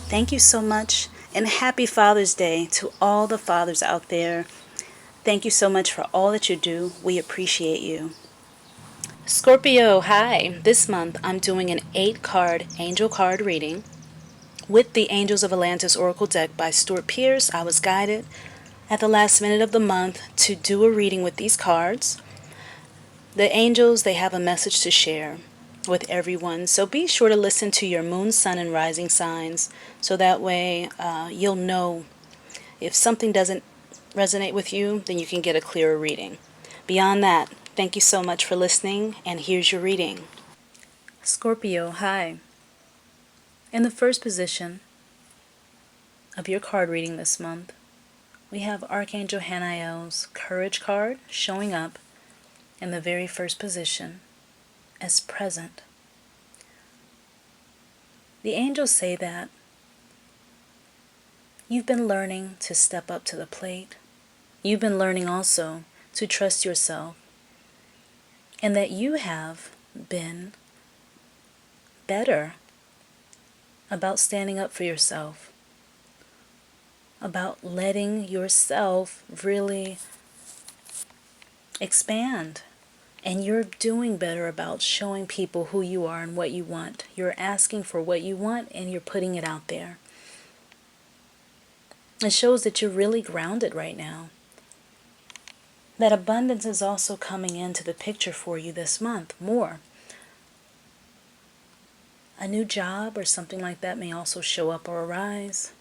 Thank you so much, and happy Father's Day to all the fathers out there. Thank you so much for all that you do. We appreciate you. Scorpio, hi. This month I'm doing an 8 card angel card reading with the Angels of Atlantis Oracle deck by Stuart Pierce. I was guided at the last minute of the month to do a reading with these cards. The angels, they have a message to share with everyone. So be sure to listen to your moon, sun, and rising signs so that way you'll know if something doesn't resonate with you, then you can get a clearer reading. Beyond that, thank you so much for listening, and here's your reading. Scorpio, hi. In the first position of your card reading this month, we have Archangel Hanael's Courage card showing up in the very first position as present. The angels say that you've been learning to step up to the plate. You've been learning also to trust yourself, and that you have been better about standing up for yourself, about letting yourself really expand. And you're doing better about showing people who you are and what you want. You're asking for what you want and you're putting it out there. It shows that you're really grounded right now. That abundance is also coming into the picture for you this month, more. A new job or something like that may also show up or arise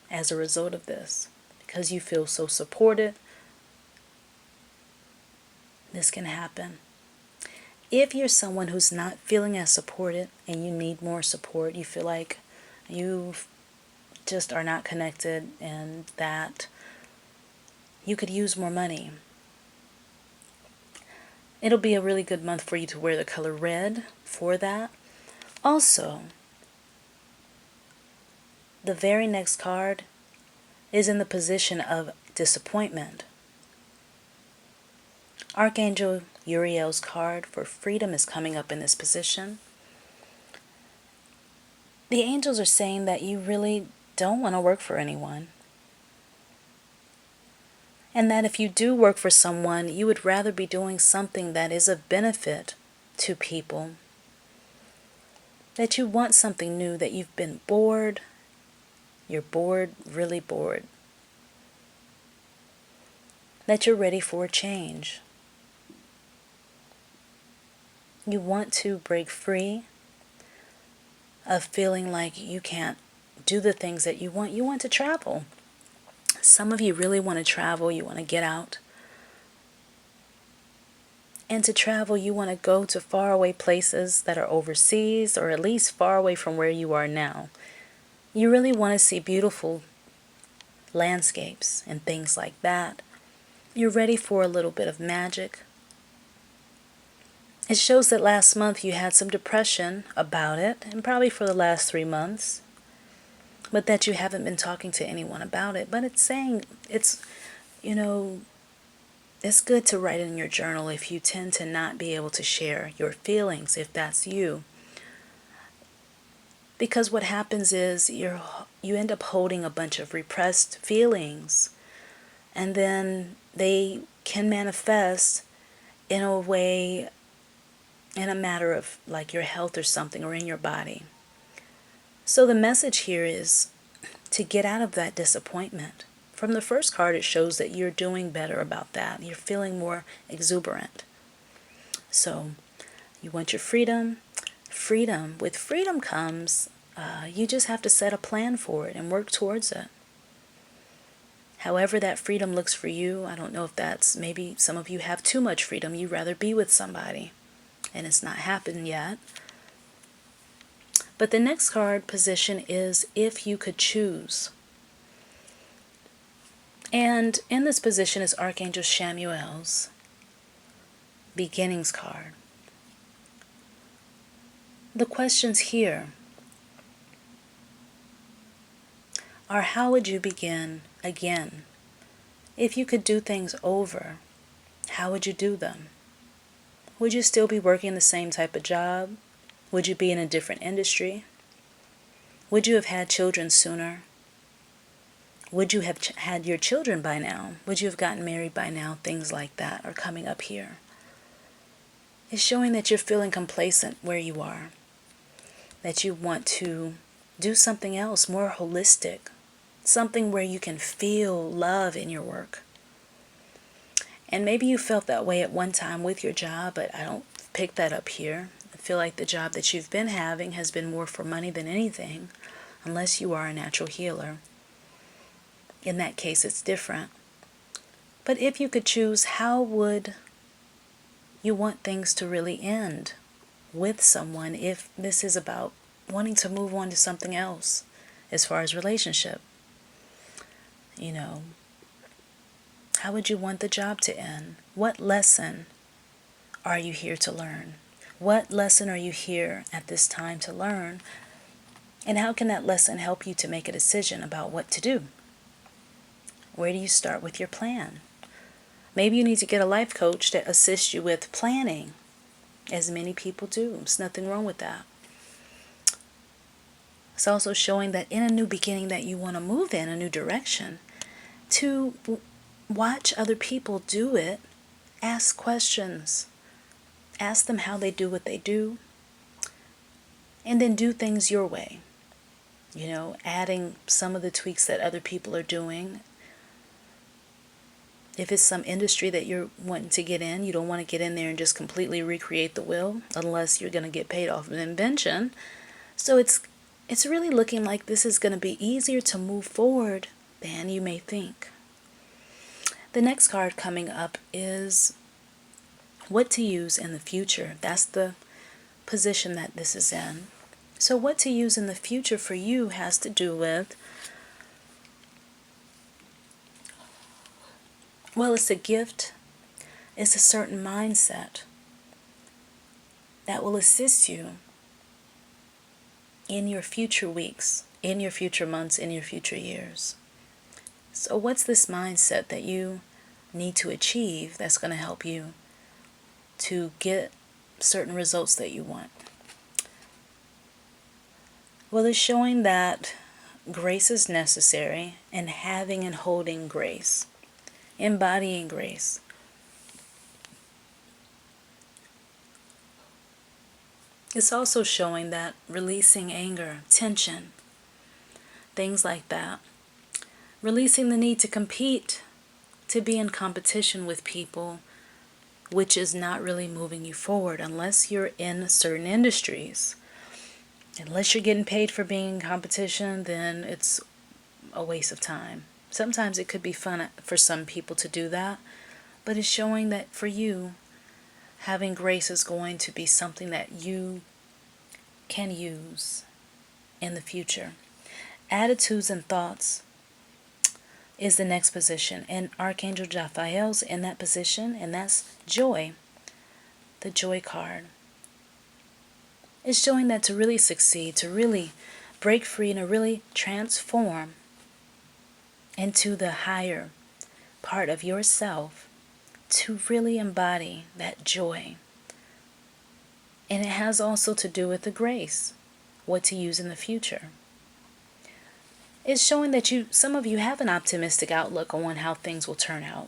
as a result of this, because you feel so supported. This can happen. If you're someone who's not feeling as supported and you need more support, you feel like you just are not connected and that you could use more money, it'll be a really good month for you to wear the color red for that. Also, the very next card is in the position of disappointment. Archangel Uriel's card for freedom is coming up in this position. The angels are saying that you really don't want to work for anyone. And that if you do work for someone, you would rather be doing something that is of benefit to people. That you want something new, that you've been bored. You're bored, really bored. That you're ready for a change. You want to break free of feeling like you can't do the things that you want. You want to travel. Some of you really want to travel. You want to get out. And to travel, you want to go to faraway places that are overseas, or at least far away from where you are now. You really want to see beautiful landscapes and things like that. You're ready for a little bit of magic. It shows that last month you had some depression about it, and probably for the last 3 months, but that you haven't been talking to anyone about it. But it's saying it's good to write in your journal if you tend to not be able to share your feelings, if that's you. Because what happens is you end up holding a bunch of repressed feelings, and then they can manifest in a way, in a matter of like your health or something, or in your body. So the message here is to get out of that disappointment. From the first card, it shows that you're doing better about that. You're feeling more exuberant. So you want your freedom. Freedom. With freedom comes, you just have to set a plan for it and work towards it. However that freedom looks for you, I don't know if that's, maybe some of you have too much freedom. You'd rather be with somebody, and it's not happened yet. But the next card position is if you could choose. And in this position is Archangel Shamuel's beginnings card. The questions here are, how would you begin again? If you could do things over, how would you do them? Would you still be working the same type of job? Would you be in a different industry? Would you have had children sooner? Would you have had your children by now? Would you have gotten married by now? Things like that are coming up here. It's showing that you're feeling complacent where you are, that you want to do something else more holistic, something where you can feel love in your work. And maybe you felt that way at one time with your job, but I don't pick that up here. I feel like the job that you've been having has been more for money than anything, unless you are a natural healer. In that case, it's different. But if you could choose, how would you want things to really end with someone if this is about wanting to move on to something else as far as relationship? How would you want the job to end? What lesson are you here to learn? What lesson are you here at this time to learn? And how can that lesson help you to make a decision about what to do? Where do you start with your plan? Maybe you need to get a life coach to assist you with planning, as many people do. There's nothing wrong with that. It's also showing that in a new beginning that you want to move in a new direction, to watch other people do it, ask questions, ask them how they do what they do, and then do things your way. Adding some of the tweaks that other people are doing. If it's some industry that you're wanting to get in, you don't want to get in there and just completely recreate the wheel unless you're going to get paid off an invention. So it's really looking like this is going to be easier to move forward than you may think. The next card coming up is what to use in the future. That's the position that this is in. So what to use in the future for you has to do with, well, it's a gift. It's a certain mindset that will assist you in your future weeks, in your future months, in your future years. So what's this mindset that you need to achieve that's going to help you to get certain results that you want? Well, it's showing that grace is necessary, and having and holding grace, embodying grace. It's also showing that releasing anger, tension, things like that. Releasing the need to compete, to be in competition with people, which is not really moving you forward unless you're in certain industries. Unless you're getting paid for being in competition, then it's a waste of time. Sometimes it could be fun for some people to do that, but it's showing that for you, having grace is going to be something that you can use in the future. Attitudes and thoughts is the next position, and Archangel Raphael's in that position, and that's joy, the joy card. It's showing that to really succeed, to really break free, and to really transform into the higher part of yourself, to really embody that joy. And it has also to do with the grace, what to use in the future. It's showing that some of you have an optimistic outlook on how things will turn out.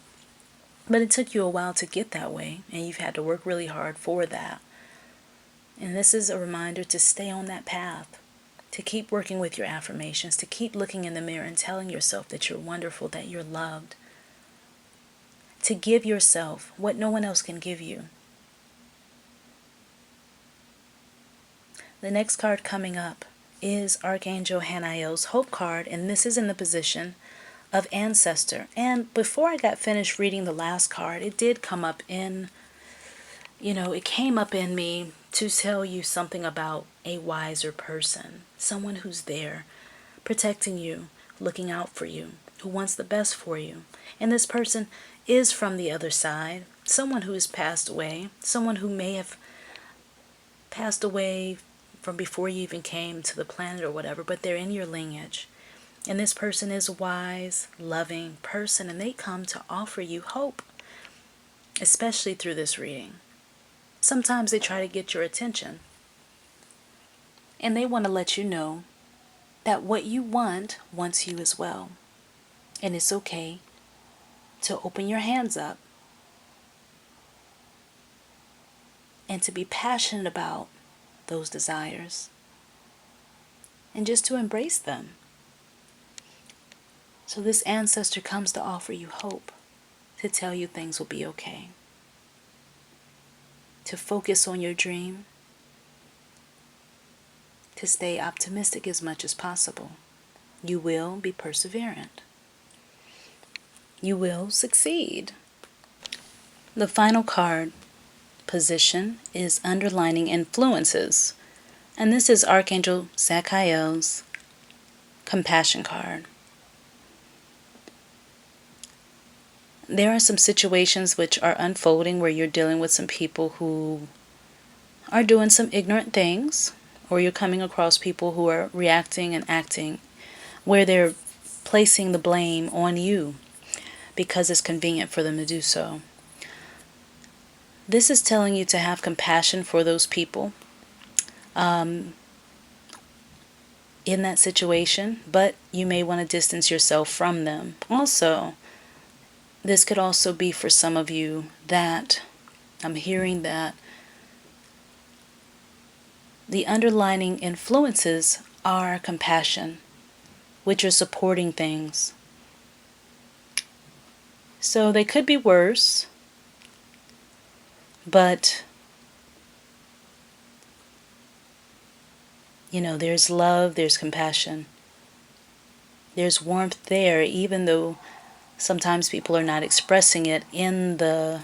But it took you a while to get that way, and you've had to work really hard for that. And this is a reminder to stay on that path, to keep working with your affirmations, to keep looking in the mirror and telling yourself that you're wonderful, that you're loved. To give yourself what no one else can give you. The next card coming up is Archangel Hanael's Hope card, and this is in the position of Ancestor. And before I got finished reading the last card, it did come up in, it came up in me to tell you something about a wiser person, someone who's there, protecting you, looking out for you, who wants the best for you. And this person is from the other side, someone who has passed away, someone who may have passed away from before you even came to the planet or whatever, but they're in your lineage. And this person is a wise, loving person, and they come to offer you hope, especially through this reading. Sometimes they try to get your attention, and they want to let you know that what you want wants you as well. And it's okay to open your hands up and to be passionate about those desires and just to embrace them. So this ancestor comes to offer you hope, to tell you things will be okay, to focus on your dream, to stay optimistic as much as possible. You will be perseverant. You will succeed. The final card position is underlining influences. And this is Archangel Zachariel's compassion card. There are some situations which are unfolding where you're dealing with some people who are doing some ignorant things, or you're coming across people who are reacting and acting where they're placing the blame on you because it's convenient for them to do so. This is telling you to have compassion for those people in that situation, but you may want to distance yourself from them. Also, this could also be for some of you that I'm hearing that the underlying influences are compassion, which are supporting things. So they could be worse, but there's love, there's compassion, there's warmth there, even though sometimes people are not expressing it in the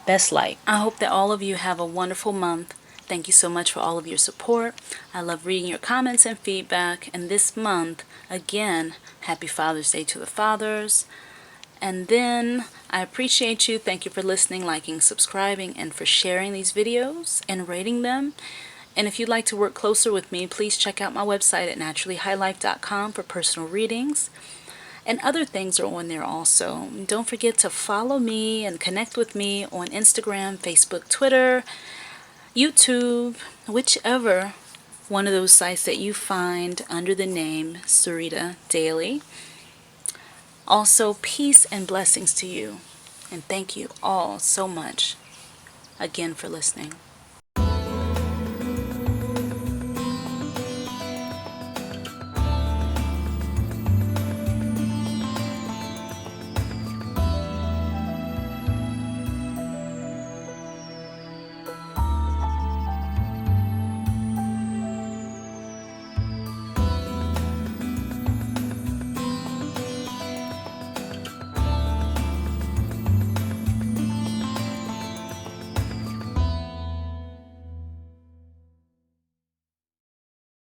best light. I hope that all of you have a wonderful month. Thank you so much for all of your support. I love reading your comments and feedback. And this month, again, happy Father's Day to the fathers. And then I appreciate you. Thank you for listening, liking, subscribing, and for sharing these videos and rating them. And if you'd like to work closer with me, please check out my website at naturallyhighlife.com for personal readings. And other things are on there also. Don't forget to follow me and connect with me on Instagram, Facebook, Twitter, YouTube, whichever one of those sites that you find under the name Sarita Daily. Also, peace and blessings to you. And thank you all so much again for listening.